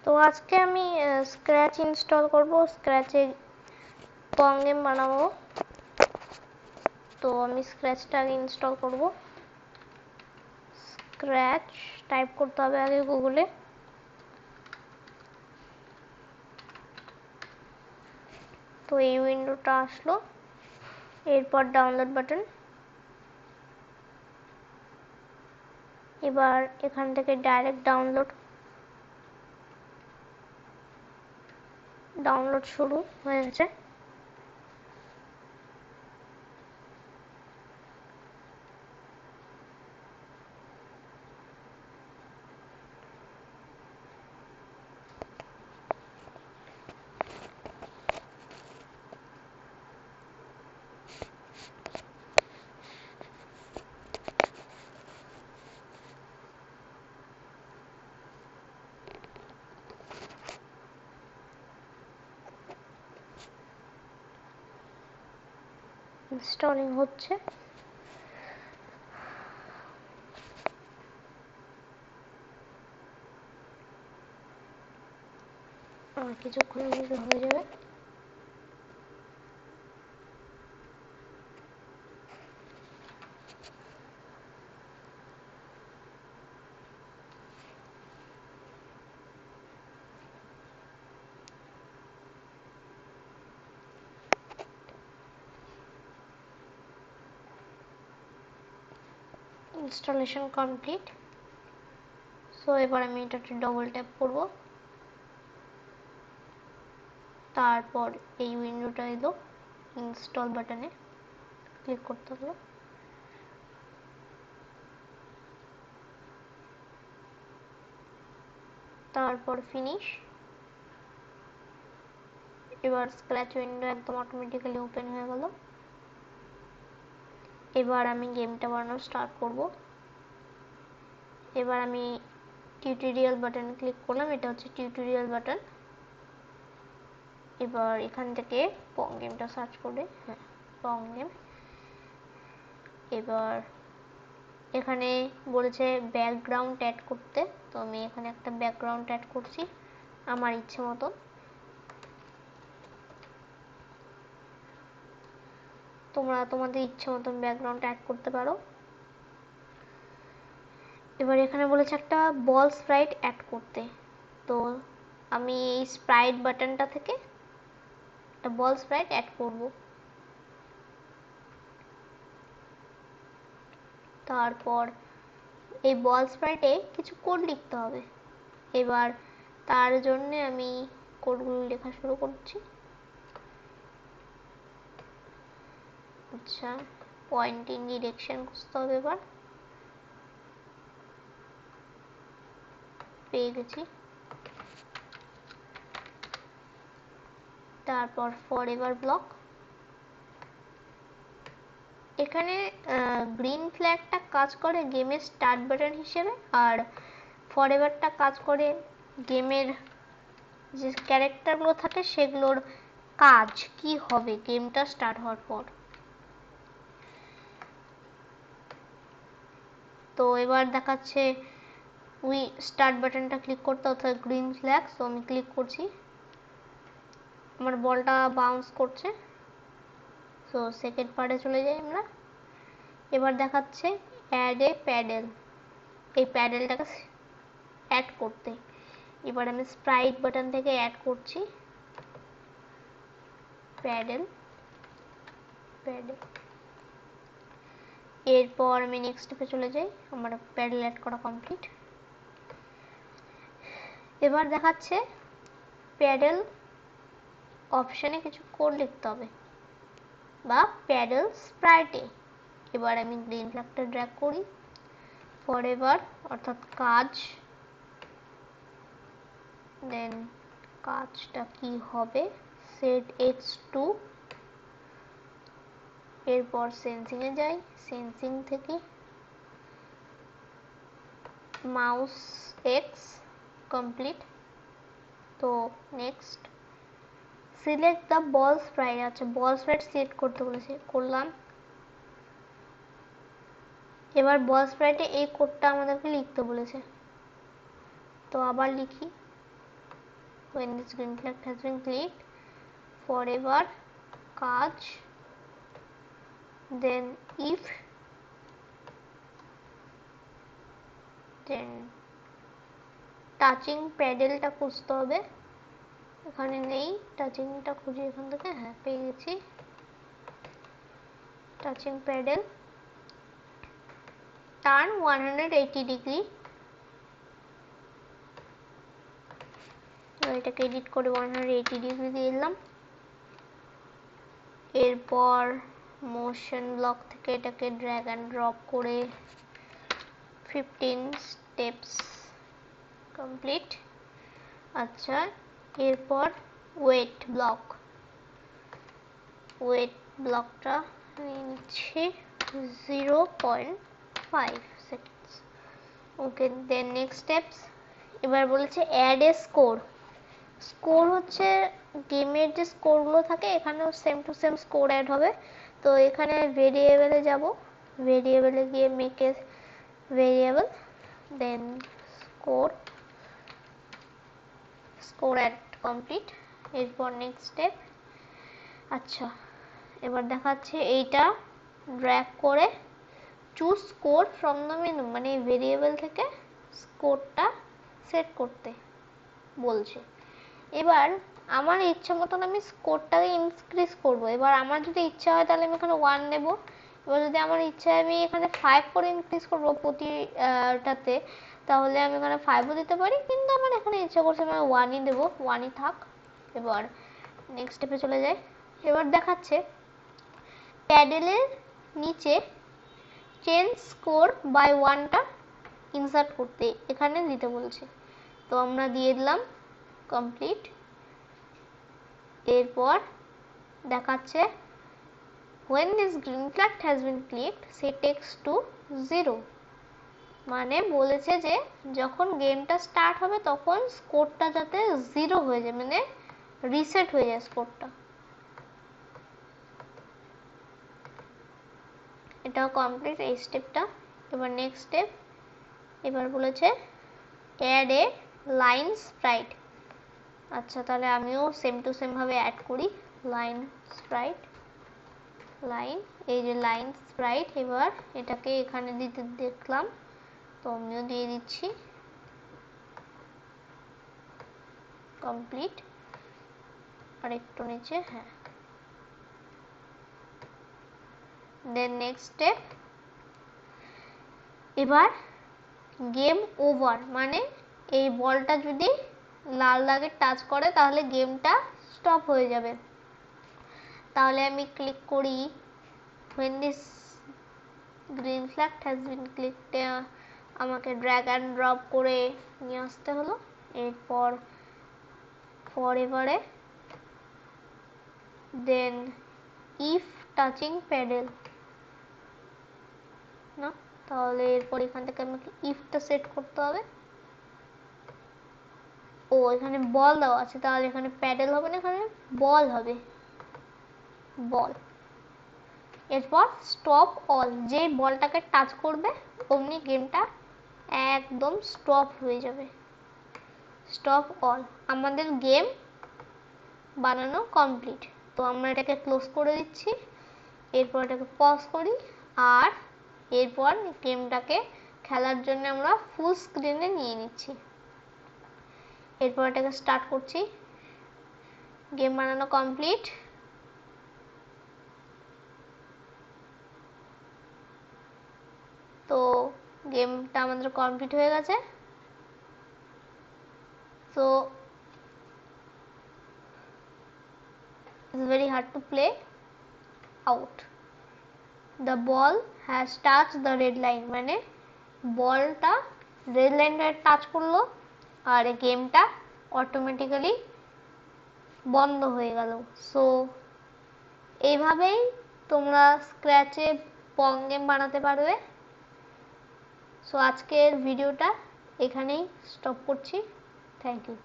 তো আজকে আমি স্ক্র্যাচ ইনস্টল করব, স্ক্র্যাচে পং গেম বানাবো। তো আমি স্ক্র্যাচটা আগে ইনস্টল করব। স্ক্র্যাচ টাইপ করতে হবে আগে গুগলে। তো এই উইন্ডোটা আসলো, এরপর ডাউনলোড বাটন। এবার এখান থেকে ডাইরেক্ট ডাউনলোড শুরু হয়ে গেছে। ইনস্টলিং হচ্ছে। কিছুক্ষণের মধ্যে হয়ে যাবে। Installation complete. সো এবার আমি এটাতে ডবল ট্যাপ করব, তারপর এই উইন্ডোটা এলো, ইনস্টল বাটনে ক্লিক করতে হবে। তারপর ফিনিশ। এবার স্ক্র্যাচ উইন্ডো একদম অটোমেটিক্যালি ওপেন হয়ে গেল। এবার আমি গেমটা বানানো স্টার্ট করব। এবার আমি টিউটোরিয়াল বাটনে ক্লিক করলাম, এটা হচ্ছে টিউটোরিয়াল বাটন। এবার এখান থেকে পং গেমটা সার্চ করে, পং গেম। এবার এখানে বলেছে ব্যাকগ্রাউন্ড অ্যাড করতে, তো আমি এখানে একটা ব্যাকগ্রাউন্ড অ্যাড করছি আমার ইচ্ছে মতো। তোমরা তোমাদের ইচ্ছে মতন ব্যাকগ্রাউন্ড অ্যাড করতে পারো। এবার এখানে বলেছে একটা বল স্প্রাইট অ্যাড করতে, তো আমি এই স্প্রাইট বাটনটা থেকে একটা বল স্প্রাইট অ্যাড করব। তারপর এই বল স্প্রাইটে কিছু কোড লিখতে হবে। এবার তার জন্য আমি কোডগুলো লেখা শুরু করছি। আচ্ছা, পয়েন্টিং ডিরেকশন খুঁজতে হবে। এবার পেয়ে গেছি। তারপর ফরএভার ব্লক। এখানে গ্রিন ফ্ল্যাগটা কাজ করে গেমের স্টার্ট বাটন হিসেবে, আর ফরএভারটা কাজ করে গেমের যে ক্যারেক্টারগুলো থাকে সেগুলোর কাজ কি হবে গেমটা স্টার্ট হওয়ার পর। তো এবার দেখাচ্ছে উই স্টার্ট বাটনটা ক্লিক করতে, অর্থাৎ গ্রিন ফ্ল্যাগ। তো আমি ক্লিক করছি, আমার বলটা বাউন্স করছে। তো সেকেন্ড পার্টে চলে যাই আমরা। এবার দেখাচ্ছে অ্যাড এ প্যাডেল, এই প্যাডেলটাকে অ্যাড করতে। এবার আমি স্প্রাইট বাটন থেকে অ্যাড করছি প্যাডেল। এরপর আমি নেক্সট স্টেপে চলে যাই, আমার প্যাডেল অ্যাড করা কমপ্লিট। এবার দেখাচ্ছে প্যাডেল অপশানে কিছু কোড লিখতে হবে, বা প্যাডেল স্প্রাইটে। এবার আমি গ্রিন ফ্ল্যাগটা ড্র্যাগ করি, ফরএভার অর্থাৎ কাজ, দেন কাজটা কি হবে সেট এক্স টু। এরপর সেন্সিং এ যাই, সেন্সিং থেকে মাউস এক্স কমপ্লিট। তো next select the ball Sprite, আচ্ছা বল স্প্রাইট সিলেক্ট করতে বলেছে, করলাম। এবার বল স্প্রাইটে এই কোডটা আমাদেরকে লিখতে বলেছে, তো আবার লিখি when this green flag has been clicked, forever কাজ, then if, then টাচিং প্যাডেলটা খুঁজতে হবে, এখানে নেই, টাচিংটা খুঁজি এখান থেকে, হ্যাঁ পেয়ে গেছি, টাচিং প্যাডেল, টার্ন 180 ডিগ্রি, এটাকে এডিট করে 180 ডিগ্রি দিয়ে দিলাম। এরপর মোশন ব্লক থেকে এটাকে ড্র্যাগ অ্যান্ড ড্রপ করে 15 স্টেপস কমপ্লিট। আচ্ছা, এরপর ওয়েট ব্লকটা নিচ্ছি 0.5 সেকেন্ডস। ওকে, দেন নেক্সট স্টেপস। এবার বলেছে অ্যাড এ স্কোর হচ্ছে গেমের যে স্কোরগুলো থাকে, এখানেও same to same score add হবে। তো এখানে ভেরিয়েবলে যাব, ভেরিয়েবলে গিয়ে make a variable, then score add complete. এরপর নেক্সট স্টেপ। আচ্ছা, এবার দেখাচ্ছে এইটা ড্র্যাগ করে choose score from the menu, মানে ভেরিয়েবল থেকে স্কোরটা সেট করতে বলছে। এবার আমার ইচ্ছা মতন আমি স্কোরটাকে ইনক্রিজ করব। এবার আমার যদি ইচ্ছা হয় তাহলে আমি এখানে 1 নেব, এবার যদি আমার ইচ্ছা হয় আমি এখানে 5 করে ইনক্রিজ করবো প্রতিটাতে, তাহলে আমি এখানে 5ও দিতে পারি, কিন্তু আমার এখানে ইচ্ছা করছে আমি 1ই দেবো, 1ই থাক। এবার নেক্সট স্টেপে চলে যাই। এবার দেখাচ্ছে প্যাডেলের নিচে চেঞ্জ স্কোর বাই 1টা ইনসার্ট করতে, এখানে দিতে বলছে, তো আমরা দিয়ে দিলাম কমপ্লিট। এরপর দেখাচ্ছে when this green flag has been clicked set x to 0, মানে বলেছে যে যখন গেমটা স্টার্ট হবে তখন স্কোরটা যাতে 0 হয়ে যায়, মানে রিসেট হয়ে যায় স্কোরটা। এটাও কমপ্লিট এই স্টেপটা। এবার নেক্সট স্টেপ, এবার বলেছে অ্যাড এ লাইন স্প্রাইট। আচ্ছা, তাহলে আমিও সেম টু সেম ভাবে অ্যাড করি লাইন স্প্রাইট, এই যে লাইন স্প্রাইট। এবার এটাকে এখানে দিতে দেখলাম, তো আমিও দিয়ে দিচ্ছি কমপ্লিট। আর একটু নিচে, হ্যাঁ। দেন নেক্সট স্টেপ, এবার গেম ওভার, মানে এই বলটা যদি লাল দাগে টাচ করে তাহলে গেমটা স্টপ হয়ে যাবে। তাহলে আমি ক্লিক করি when this green flag has been clicked, আমাকে ড্র্যাগ অ্যান্ড ড্রপ করে নিয়ে আসতে হলো। এরপর ফরএভারে, দেন ইফ টাচিং প্যাডেল, না তাহলে এরপর এখান থেকে আমাকে ইফটা সেট করতে হবে। ও, এখানে বল দেওয়া আছে, তাহলে এখানে প্যাডেল হবে না, এখানে বল হবে, বল। এরপর স্টপ অল, যে বলটাকে টাচ করবে অমনি গেমটা একদম স্টপ হয়ে যাবে, স্টপ অল। আমাদের গেম বানানো কমপ্লিট। তো আমরা এটাকে ক্লোজ করে দিচ্ছি, এরপর এটাকে পজ করি, আর এরপর গেমটাকে খেলার জন্য আমরা ফুল স্ক্রিনে নিয়ে নিচ্ছি। এরপর এটাকে স্টার্ট করছি, গেম বানানো কমপ্লিট। তো গেমটা আমাদের কমপ্লিট হয়ে গেছে। So it's very hard to play out. The ball has touched the red line, মানে বলটা রেড লাইনটা টাচ করলো আর গেমটা অটোমেটিক্যালি বন্ধ হয়ে গেল। সো এইভাবেই তোমরা স্ক্র্যাচে পং গেম বানাতে পারবে। সো আজকের ভিডিওটা এখানেই স্টপ করছি। Thank you.